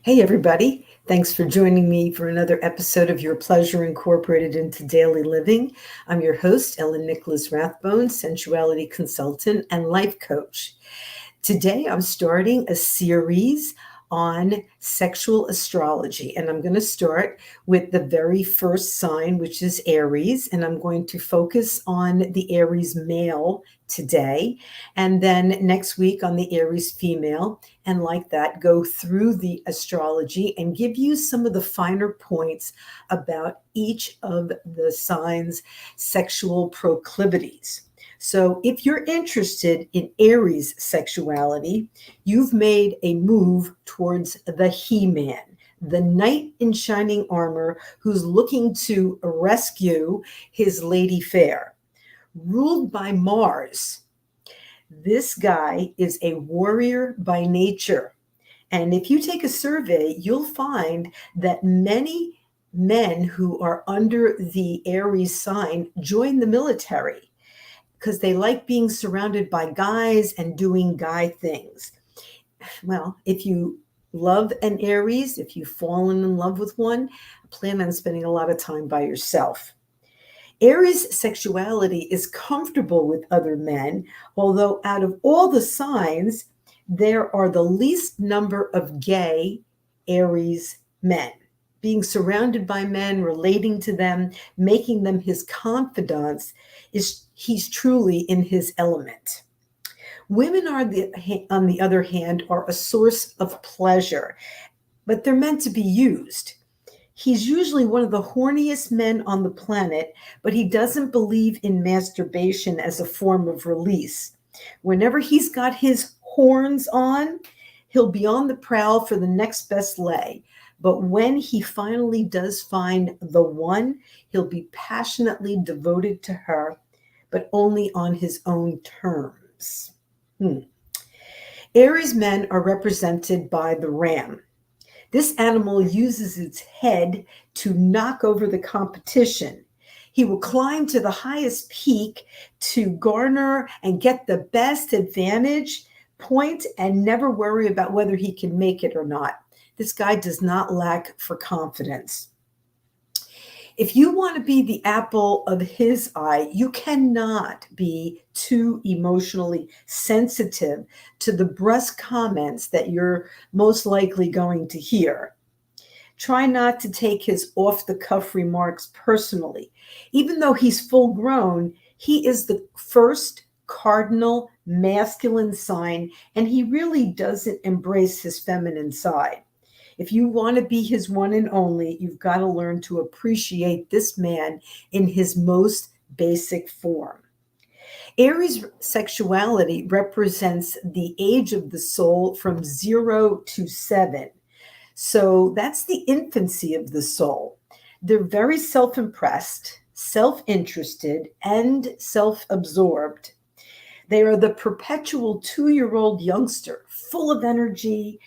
Hey, everybody. Thanks for joining me for another episode of Your Pleasure Incorporated into Daily Living. I'm your host, Ellen Nicholas Rathbone, sensuality consultant and life coach. Today, I'm starting a series on sexual astrology, and I'm going to start with the very first sign, which is Aries, and I'm going to focus on the Aries male today, and then next week on the Aries female, and like that, go through the astrology and give you some of the finer points about each of the signs' sexual proclivities. So if you're interested in Aries sexuality, you've made a move towards the He-Man, the knight in shining armor who's looking to rescue his lady fair. Ruled by Mars, this guy is a warrior by nature. And if you take a survey, you'll find that many men who are under the Aries sign join the military because they like being surrounded by guys and doing guy things. Well, if you love an Aries, if you've fallen in love with one, plan on spending a lot of time by yourself. Aries sexuality is comfortable with other men, although out of all the signs, there are the least number of gay Aries men. Being surrounded by men, relating to them, making them his confidants, he's truly in his element. Women on the other hand, are a source of pleasure, but they're meant to be used. He's usually one of the horniest men on the planet, but he doesn't believe in masturbation as a form of release. Whenever he's got his horns on, he'll be on the prowl for the next best lay. But when he finally does find the one, he'll be passionately devoted to her, but only on his own terms. Aries men are represented by the ram. This animal uses its head to knock over the competition. He will climb to the highest peak to garner and get the best advantage point and never worry about whether he can make it or not. This guy does not lack for confidence. If you want to be the apple of his eye, you cannot be too emotionally sensitive to the brusque comments that you're most likely going to hear. Try not to take his off-the-cuff remarks personally. Even though he's full grown, he is the first cardinal masculine sign, and he really doesn't embrace his feminine side. If you want to be his one and only, you've got to learn to appreciate this man in his most basic form. Aries sexuality represents the age of the soul from 0 to 7. So that's the infancy of the soul. They're very self-impressed, self-interested, and self-absorbed. They are the perpetual 2-year-old youngster, full of energy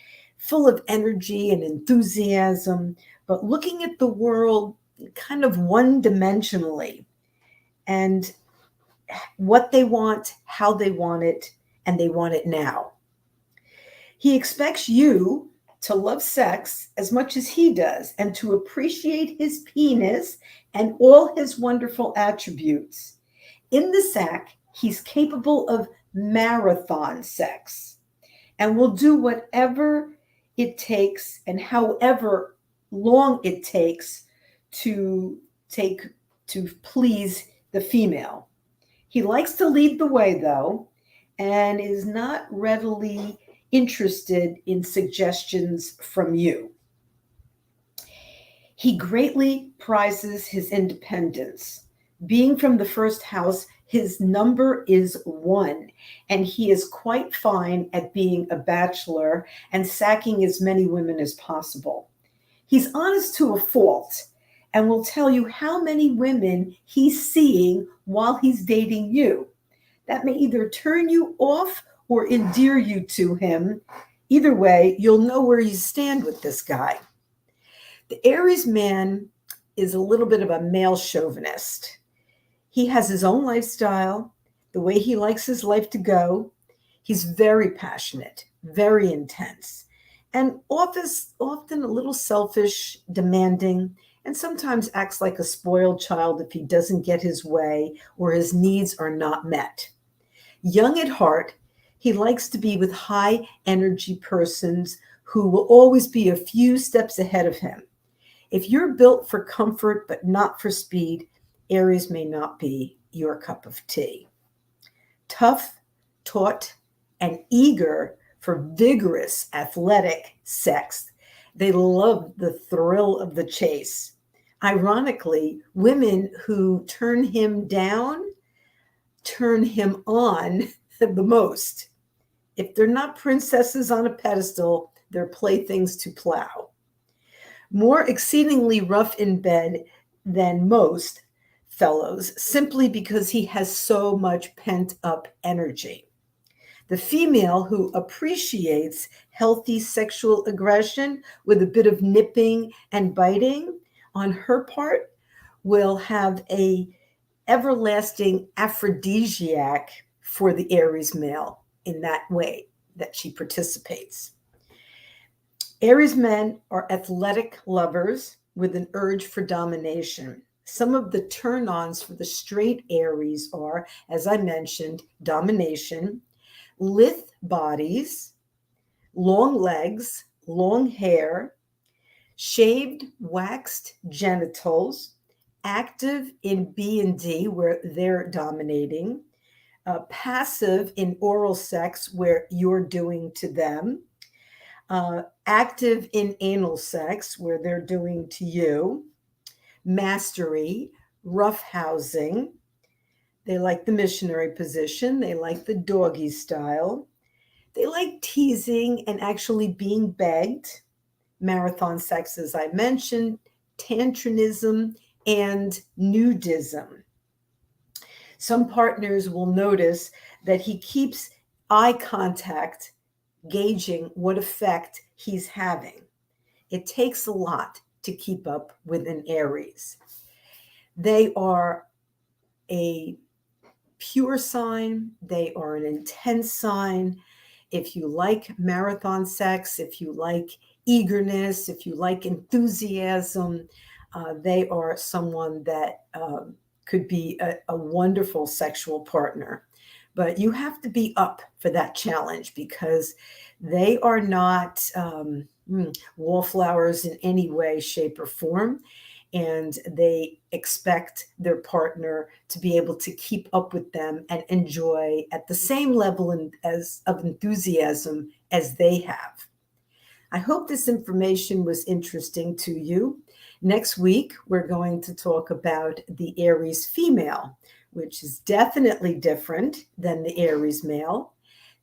and enthusiasm, but looking at the world kind of one-dimensionally, and what they want, how they want it, and they want it now. He expects you to love sex as much as he does and to appreciate his penis and all his wonderful attributes. In the sack, he's capable of marathon sex and will do whatever it takes and however long it takes to please the female. He likes to lead the way, though, and is not readily interested in suggestions from you. He greatly prizes his independence. Being from the first house, his number is 1, and he is quite fine at being a bachelor and sacking as many women as possible. He's honest to a fault and will tell you how many women he's seeing while he's dating you. That may either turn you off or endear you to him. Either way, you'll know where you stand with this guy. The Aries man is a little bit of a male chauvinist. He has his own lifestyle, the way he likes his life to go. He's very passionate, very intense, and often a little selfish, demanding, and sometimes acts like a spoiled child if he doesn't get his way or his needs are not met. Young at heart, he likes to be with high energy persons who will always be a few steps ahead of him. If you're built for comfort but not for speed, Aries may not be your cup of tea. Tough, taut, and eager for vigorous, athletic sex. They love the thrill of the chase. Ironically, women who turn him down turn him on the most. If they're not princesses on a pedestal, they're playthings to plow. More exceedingly rough in bed than most fellows, simply because he has so much pent up energy. The female who appreciates healthy sexual aggression with a bit of nipping and biting on her part will have a everlasting aphrodisiac for the Aries male in that way that she participates. Aries men are athletic lovers with an urge for domination. Some of the turn ons for the straight Aries are, as I mentioned, domination, lithe bodies, long legs, long hair, shaved, waxed genitals, active in B and D where they're dominating, passive in oral sex where you're doing to them, active in anal sex where they're doing to you, mastery, roughhousing. They like the missionary position. They like the doggy style. They like teasing and actually being begged. Marathon sex, as I mentioned, tantrinism, and nudism. Some partners will notice that he keeps eye contact, gauging what effect he's having. It takes a lot to keep up with an Aries. They are a pure sign, they are an intense sign. If you like marathon sex, if you like eagerness, if you like enthusiasm, they are someone that could be a wonderful sexual partner. But you have to be up for that challenge because they are not wallflowers in any way, shape, or form. And they expect their partner to be able to keep up with them and enjoy at the same level of enthusiasm as they have. I hope this information was interesting to you. Next week, we're going to talk about the Aries female, which is definitely different than the Aries male.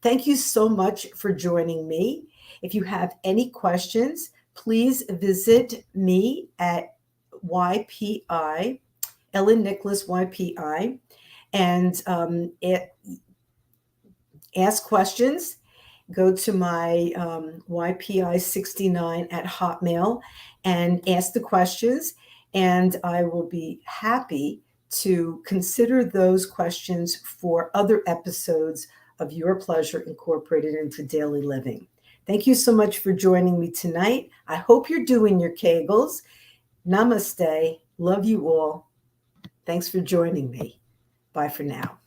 Thank you so much for joining me. If you have any questions, please visit me at YPI, Ellen Nicholas YPI, and ask questions. Go to my YPI69 at Hotmail and ask the questions, and I will be happy to consider those questions for other episodes of Your Pleasure Incorporated into Daily Living. Thank you so much for joining me tonight. I hope you're doing your Kegels. Namaste. Love you all. Thanks for joining me. Bye for now.